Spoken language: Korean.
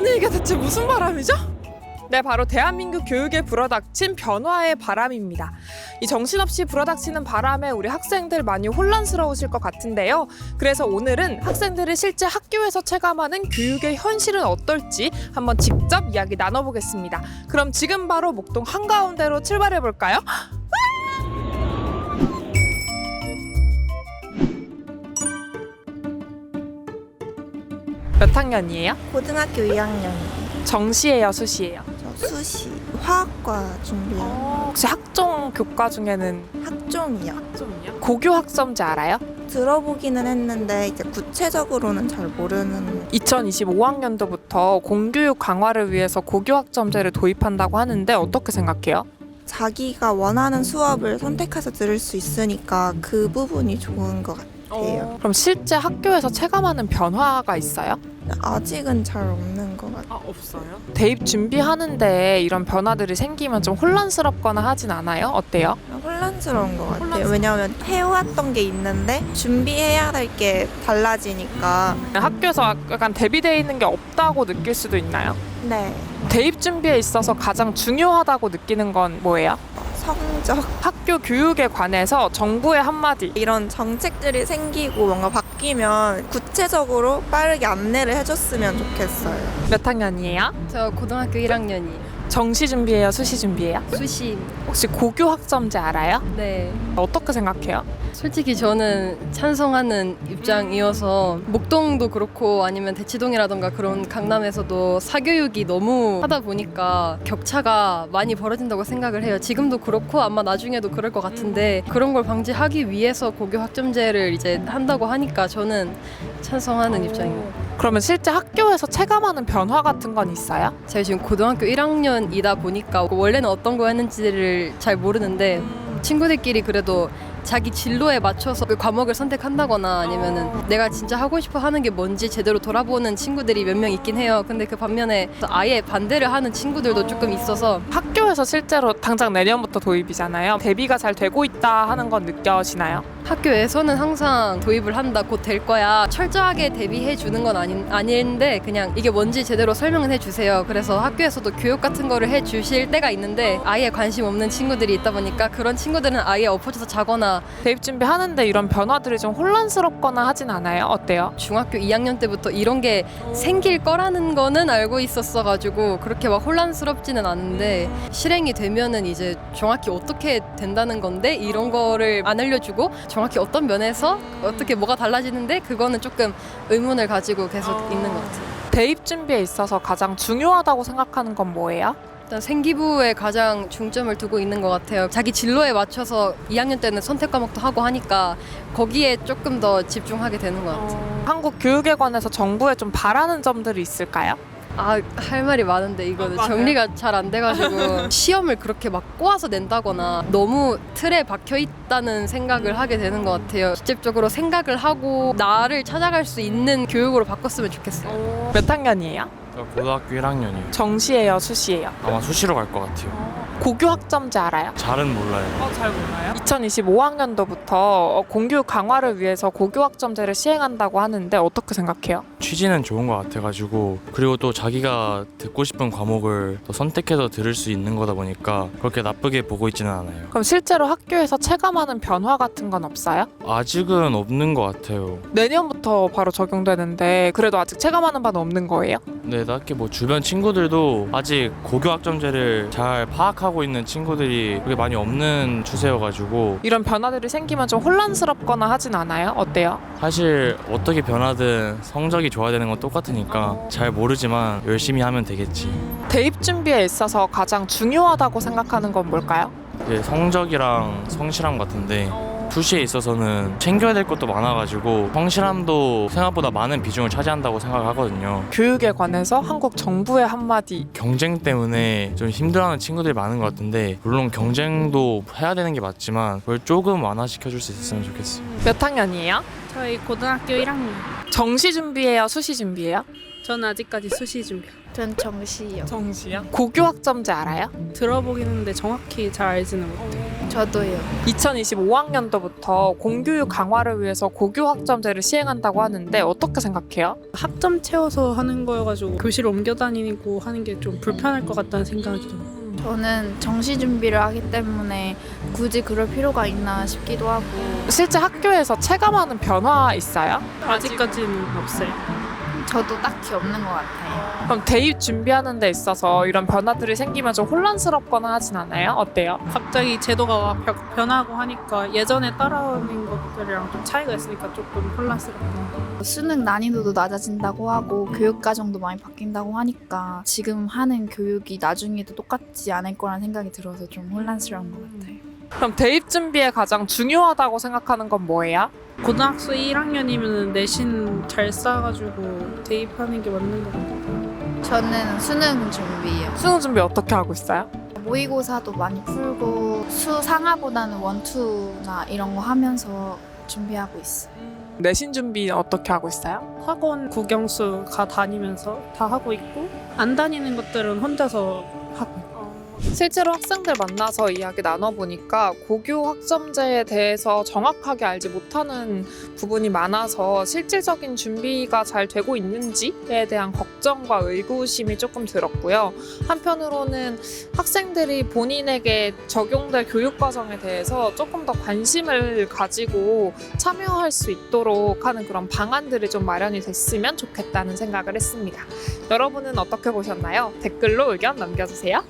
아니 이게 대체 무슨 바람이죠? 네, 바로 대한민국 교육에 불어닥친 변화의 바람입니다. 이 정신없이 불어닥치는 바람에 우리 학생들 많이 혼란스러우실 것 같은데요. 그래서 오늘은 학생들이 실제 학교에서 체감하는 교육의 현실은 어떨지 한번 직접 이야기 나눠보겠습니다. 그럼 지금 바로 목동 한가운데로 출발해볼까요? 몇 학년이에요? 고등학교 2학년. 정시예요, 수시예요? 저 수시 화학과 준비해요. 혹시 학종 교과 중에는 학종이요. 학종이요? 고교 학점제 알아요? 들어보기는 했는데 이제 구체적으로는 잘 모르는. 2025학년도부터 공교육 강화를 위해서 고교 학점제를 도입한다고 하는데 어떻게 생각해요? 자기가 원하는 수업을 선택해서 들을 수 있으니까 그 부분이 좋은 것 같아요. 그럼 실제 학교에서 체감하는 변화가 있어요? 아직은 잘 없는 것 같아요. 없어요? 대입 준비하는데 이런 변화들이 생기면 좀 혼란스럽거나 하진 않아요? 어때요? 혼란스러운 것 같아요. 왜냐하면 해왔던 게 있는데 준비해야 할 게 달라지니까. 학교에서 약간 대비되어 있는 게 없다고 느낄 수도 있나요? 네. 대입 준비에 있어서 가장 중요하다고 느끼는 건 뭐예요? 성적. 학교 교육에 관해서 정부의 한마디. 이런 정책들이 생기고 뭔가 바뀌면 구체적으로 빠르게 안내를 해줬으면 좋겠어요. 몇 학년이에요? 저 고등학교 1학년이에요. 정시 준비예요? 수시 준비예요? 수시. 혹시 고교 학점제 알아요? 네. 어떻게 생각해요? 솔직히 저는 찬성하는 입장이어서 목동도 그렇고 아니면 대치동이라던가 그런 강남에서도 사교육이 너무 하다 보니까 격차가 많이 벌어진다고 생각을 해요. 지금도 그렇고 아마 나중에도 그럴 것 같은데 그런 걸 방지하기 위해서 고교 학점제를 이제 한다고 하니까 저는 찬성하는 입장입니다. 그러면 실제 학교에서 체감하는 변화 같은 건 있어요? 제가 지금 고등학교 1학년이다 보니까 원래는 어떤 거였는지를 잘 모르는데 친구들끼리 그래도 자기 진로에 맞춰서 그 과목을 선택한다거나 아니면은 내가 진짜 하고 싶어 하는 게 뭔지 제대로 돌아보는 친구들이 몇 명 있긴 해요. 근데 그 반면에 아예 반대를 하는 친구들도 조금 있어서 학교에서 실제로 당장 내년부터 도입이잖아요. 대비가 잘 되고 있다 하는 건 느껴지나요? 학교에서는 항상 도입을 한다, 곧 될 거야. 철저하게 대비해 주는 건 아닌데 그냥 이게 뭔지 제대로 설명은 해주세요. 그래서 학교에서도 교육 같은 거를 해주실 때가 있는데 아예 관심 없는 친구들이 있다 보니까 그런 친구들은 아예 엎어져서 자거나. 대입 준비하는데 이런 변화들이 좀 혼란스럽거나 하진 않아요? 어때요? 중학교 2학년 때부터 이런 게 생길 거라는 거는 알고 있었어가지고 그렇게 막 혼란스럽지는 않은데 실행이 되면은 이제 정확히 어떻게 된다는 건데 이런 거를 안 알려주고 정확히 어떤 면에서 어떻게 뭐가 달라지는데 그거는 조금 의문을 가지고 계속 있는 것 같아요. 대입 준비에 있어서 가장 중요하다고 생각하는 건 뭐예요? 일단 생기부에 가장 중점을 두고 있는 것 같아요. 자기 진로에 맞춰서 2학년 때는 선택 과목도 하고 하니까 거기에 조금 더 집중하게 되는 것 같아요. 한국 교육에 관해서 정부에 좀 바라는 점들이 있을까요? 할 말이 많은데 이거는 정리가 잘 안 돼가지고 시험을 그렇게 막 꼬아서 낸다거나 너무 틀에 박혀 있다는 생각을 하게 되는 것 같아요. 직접적으로 생각을 하고 나를 찾아갈 수 있는 교육으로 바꿨으면 좋겠어요. 몇 학년이에요? 저 고등학교 1학년이에요. 정시예요? 수시예요? 아마 수시로 갈 것 같아요. 고교 학점제 알아요? 잘은 몰라요. 잘 몰라요? 2025학년도부터 공교육 강화를 위해서 고교 학점제를 시행한다고 하는데 어떻게 생각해요? 취지는 좋은 것 같아가지고 그리고 또 자기가 듣고 싶은 과목을 또 선택해서 들을 수 있는 거다 보니까 그렇게 나쁘게 보고 있지는 않아요. 그럼 실제로 학교에서 체감하는 변화 같은 건 없어요? 아직은 없는 것 같아요. 내년부터 바로 적용되는데 그래도 아직 체감하는 바는 없는 거예요? 네, 딱히 뭐 주변 친구들도 아직 고교 학점제를 잘 파악하고 있는 친구들이 그렇게 많이 없는 추세여가지고 이런 변화들이 생기면 좀 혼란스럽거나 하진 않아요? 어때요? 사실 어떻게 변하든 성적이 좋아야 되는 건 똑같으니까 잘 모르지만 열심히 하면 되겠지. 대입 준비에 있어서 가장 중요하다고 생각하는 건 뭘까요? 이제 성적이랑 성실함 같은데 수시에 있어서는 챙겨야 될 것도 많아가지고 성실함도 생각보다 많은 비중을 차지한다고 생각을 하거든요. 교육에 관해서 한국 정부의 한마디. 경쟁 때문에 좀 힘들어하는 친구들이 많은 것 같은데 물론 경쟁도 해야 되는 게 맞지만 그걸 조금 완화시켜줄 수 있었으면 좋겠어요. 몇 학년이에요? 저희 고등학교 1학년. 정시 준비예요? 수시 준비예요? 저는 아직까지 수시 준비. 전 정시요. 정시요? 고교 학점제 알아요? 들어보긴 했는데 정확히 잘 알지는 못해요. 저도요. 2025학년도부터 공교육 강화를 위해서 고교 학점제를 시행한다고 하는데 어떻게 생각해요? 학점 채워서 하는 거여가지고 교실 옮겨 다니고 하는 게 좀 불편할 것 같다는 생각이 들어요. 저는 정시 준비를 하기 때문에 굳이 그럴 필요가 있나 싶기도 하고 실제 학교에서 체감하는 변화 있어요? 아직까지는 없어요. 저도 딱히 없는 것 같아요. 그럼 대입 준비하는 데 있어서 이런 변화들이 생기면 좀 혼란스럽거나 하진 않아요? 어때요? 갑자기 제도가 변하고 하니까 예전에 따라오는 것들이랑 좀 차이가 있으니까 조금 혼란스럽다. 수능 난이도도 낮아진다고 하고 교육 과정도 많이 바뀐다고 하니까 지금 하는 교육이 나중에도 똑같지 않을 거란 생각이 들어서 좀 혼란스러운 것 같아요. 그럼 대입 준비에 가장 중요하다고 생각하는 건 뭐예요? 고등학교 1학년이면 내신 잘 쌓아가지고 대입하는 게 맞는 것 같아요. 저는 수능 준비요. 수능 준비 어떻게 하고 있어요? 모의고사도 많이 풀고 수상하보다는 원투나 이런 거 하면서 준비하고 있어요. 내신 준비 어떻게 하고 있어요? 학원 국영수 다니면서 다 하고 있고 안 다니는 것들은 혼자서 하고. 실제로 학생들 만나서 이야기 나눠보니까 고교 학점제에 대해서 정확하게 알지 못하는 부분이 많아서 실질적인 준비가 잘 되고 있는지에 대한 걱정과 의구심이 조금 들었고요. 한편으로는 학생들이 본인에게 적용될 교육 과정에 대해서 조금 더 관심을 가지고 참여할 수 있도록 하는 그런 방안들이 좀 마련이 됐으면 좋겠다는 생각을 했습니다. 여러분은 어떻게 보셨나요? 댓글로 의견 남겨주세요.